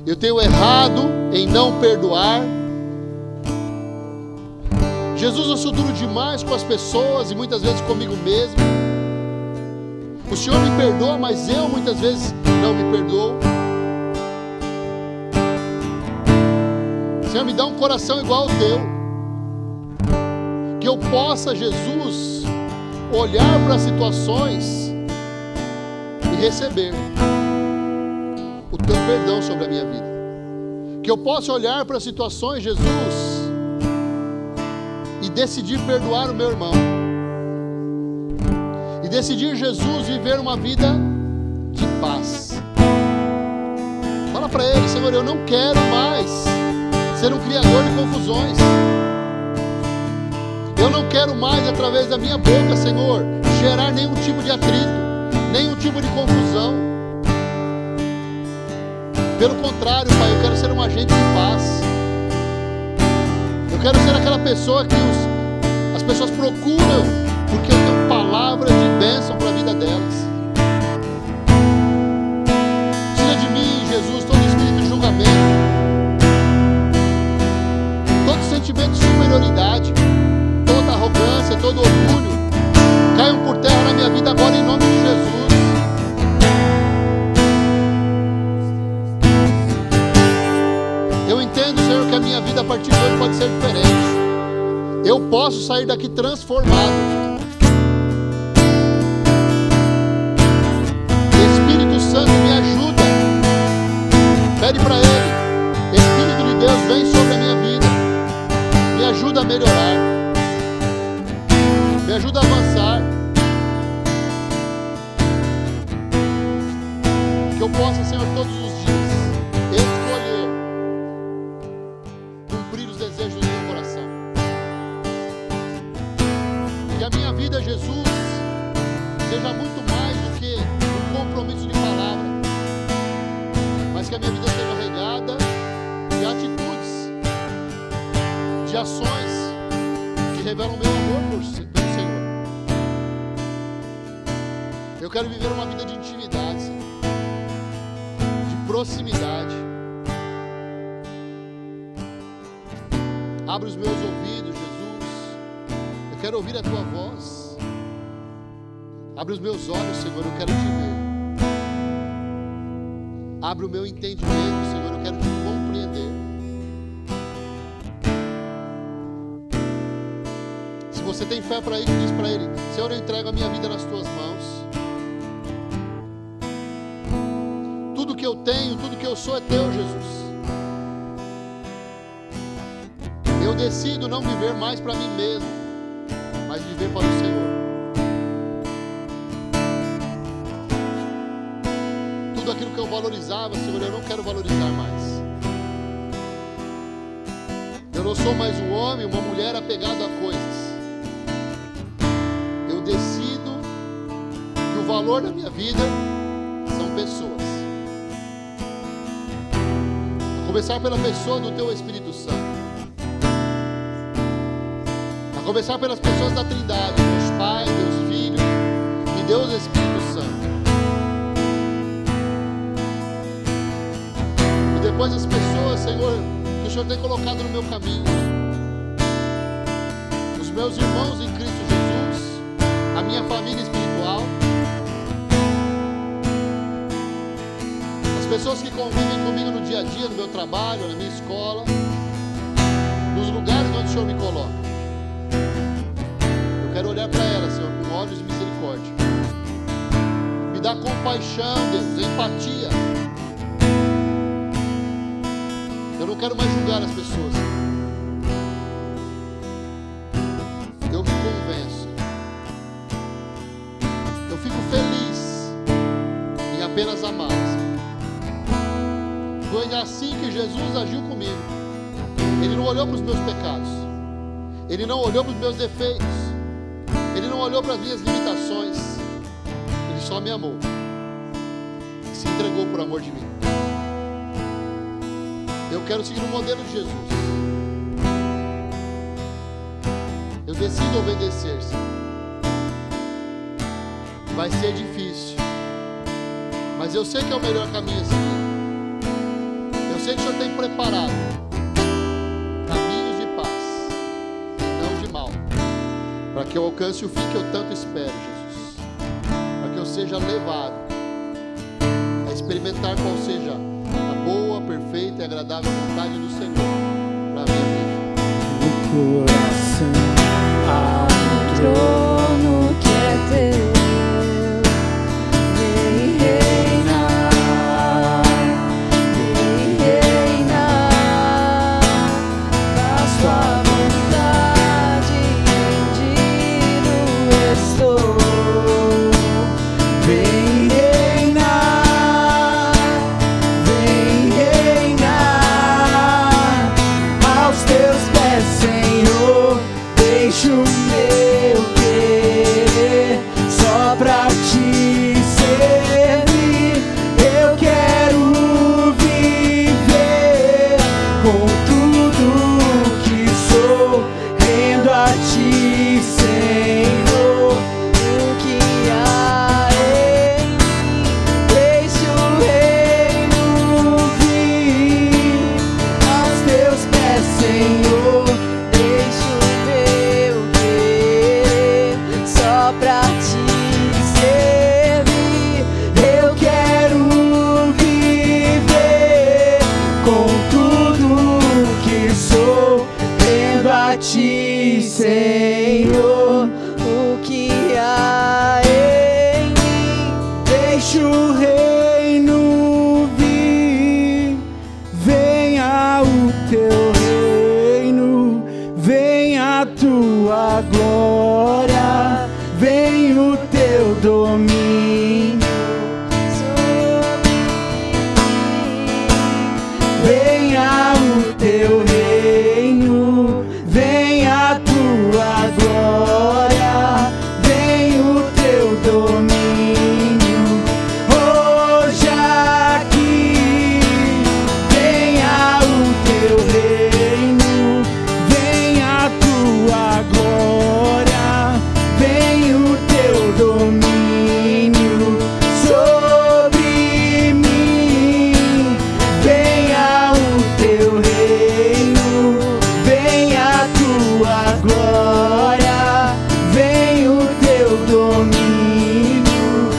Eu tenho errado em não perdoar. Jesus, eu sou duro demais com as pessoas e muitas vezes comigo mesmo. O Senhor me perdoa, mas eu muitas vezes não me perdoo. Senhor, me dá um coração igual ao teu. Que eu possa, Jesus, olhar para as situações e receber o teu perdão sobre a minha vida. Que eu possa olhar para as situações, Jesus, e decidir perdoar o meu irmão. E decidir, Jesus, viver uma vida de paz. Fala para ele: Senhor, eu não quero mais ser um criador de confusões. Eu não quero mais, através da minha boca, Senhor, gerar nenhum tipo de atrito, nenhum tipo de confusão. Pelo contrário, Pai, eu quero ser um agente de paz. Eu quero ser aquela pessoa que as pessoas procuram, porque eu tenho palavra de bênção para a vida delas. Tira de mim, Jesus, todo espírito de julgamento, todo sentimento de superioridade, toda arrogância, todo orgulho, caiam por terra na minha vida agora, em nome de Jesus. Eu entendo, Senhor, que a minha vida a partir de hoje pode ser diferente. Eu posso sair daqui transformado. Espírito Santo, me ajuda. Pede para Ele: Espírito de Deus, vem sobre a minha vida. Me ajuda a melhorar. Me ajuda a avançar. Que eu possa, Senhor, todos os dias escolher cumprir os desejos do meu coração. Que a minha vida, Jesus, seja muito mais do que um compromisso de palavra, mas que a minha vida seja regada de atitudes, de ações que revelam o meu amor pelo Senhor. Eu quero viver uma vida de intimidade, Senhor, de proximidade. Abre os meus ouvidos, Jesus. Eu quero ouvir a tua voz. Abre os meus olhos, Senhor, eu quero te ver. Abre o meu entendimento, Senhor, eu quero te compreender. Se você tem fé para isso, diz para Ele: Senhor, eu entrego a minha vida nas tuas mãos. Tudo que eu tenho, tudo que eu sou é teu, Jesus. Eu decido não viver mais para mim mesmo, mas viver para o Senhor. Tudo aquilo que eu valorizava, Senhor, eu não quero valorizar mais. Eu não sou mais um homem, uma mulher apegado a coisas. Eu decido que o valor da minha vida são pessoas. A começar pela pessoa do Teu Espírito Santo. A começar pelas pessoas da Trindade, Deus Pai, Deus Filho e Deus Espírito Santo. E depois as pessoas, Senhor, que o Senhor tem colocado no meu caminho. Os meus irmãos em Cristo Jesus, a minha família espiritual, as pessoas que convivem comigo no dia a dia, no meu trabalho, na minha escola, nos lugares onde o Senhor me coloca. Eu quero olhar para elas, Senhor, com olhos de misericórdia. Me dá compaixão, Deus, empatia. Eu não quero mais julgar as pessoas. Eu me convenço. Eu fico feliz em apenas amá-las. Foi assim que Jesus agiu comigo. Ele não olhou para os meus pecados. Ele não olhou para os meus defeitos. Ele não olhou para as minhas limitações. Ele só me amou. E se entregou por amor de mim. Eu quero seguir o modelo de Jesus. Eu decido obedecer, Senhor. Vai ser difícil. Mas eu sei que é o melhor caminho a seguir. Eu sei que o Senhor tem preparado caminhos de paz, não de mal, para que eu alcance o fim que eu tanto espero, Jesus. Para que eu seja levado a experimentar qual seja a boa, perfeita e agradável vontade do Senhor para a minha vida. O coração ao trono que é teu. Senhor, o que há em mim, deixa o reino vir, venha o teu reino, venha a tua glória, vem o teu domínio sobre mim, venha o teu reino, venha a tua glória, vem o teu domínio, hoje aqui, venha o teu reino, venha a tua glória, vem o teu domínio sobre mim, venha o teu reino, venha a tua glória, vem o teu domínio,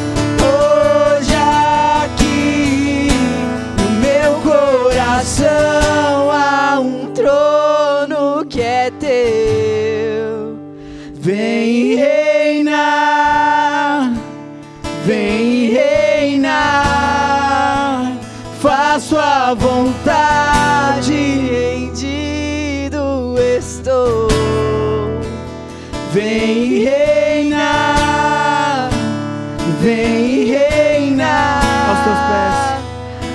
hoje aqui no meu coração há um trono que é teu, vem reinar, faço a vontade, rendido estou. Vem reinar,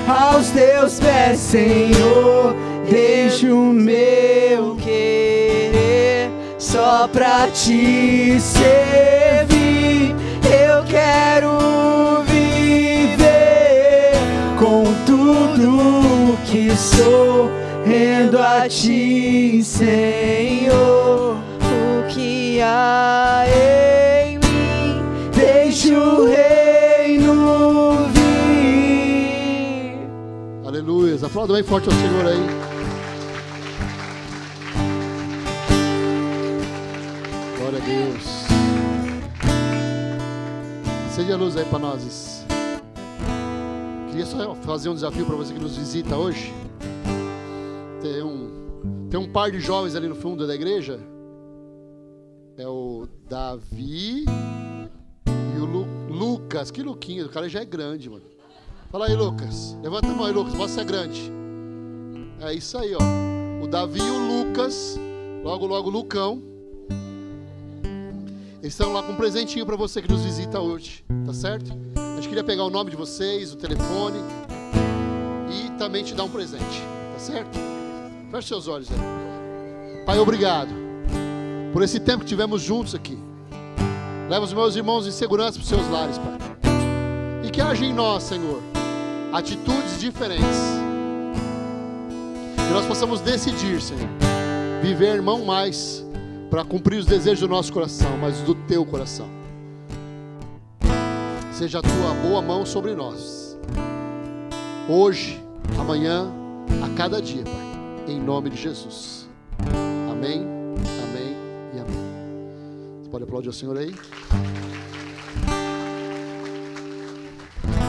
aos teus pés, Senhor, deixa o meu querer só pra te servir. Eu quero viver com tudo que sou, rendo a ti, Senhor, o que há em mim, deixa o reino vir. Aleluia. Aplauda bem forte ao Senhor aí. Glória a Deus. Acende a luz aí para nós. Queria só fazer um desafio para você que nos visita hoje. Tem um par de jovens ali no fundo da igreja. É o Davi e o Lucas. Que Luquinha, o cara já é grande, mano. Fala aí, Lucas. Levanta a mão aí, Lucas. Você é grande. É isso aí, ó. O Davi e o Lucas. Logo, logo, o Lucão. Eles estão lá com um presentinho para você que nos visita hoje. Tá certo? A gente queria pegar o nome de vocês, o telefone e também te dar um presente. Tá certo? Feche seus olhos aí. Pai, obrigado por esse tempo que tivemos juntos aqui. Leva os meus irmãos em segurança para os seus lares, Pai. E que haja em nós, Senhor, atitudes diferentes. Que nós possamos decidir, Senhor, viver não mais para cumprir os desejos do nosso coração, mas do teu coração. Seja a tua boa mão sobre nós. hoje, amanhã, a cada dia, Pai, em nome de Jesus. Amém, amém e amém. Você pode aplaudir o Senhor aí?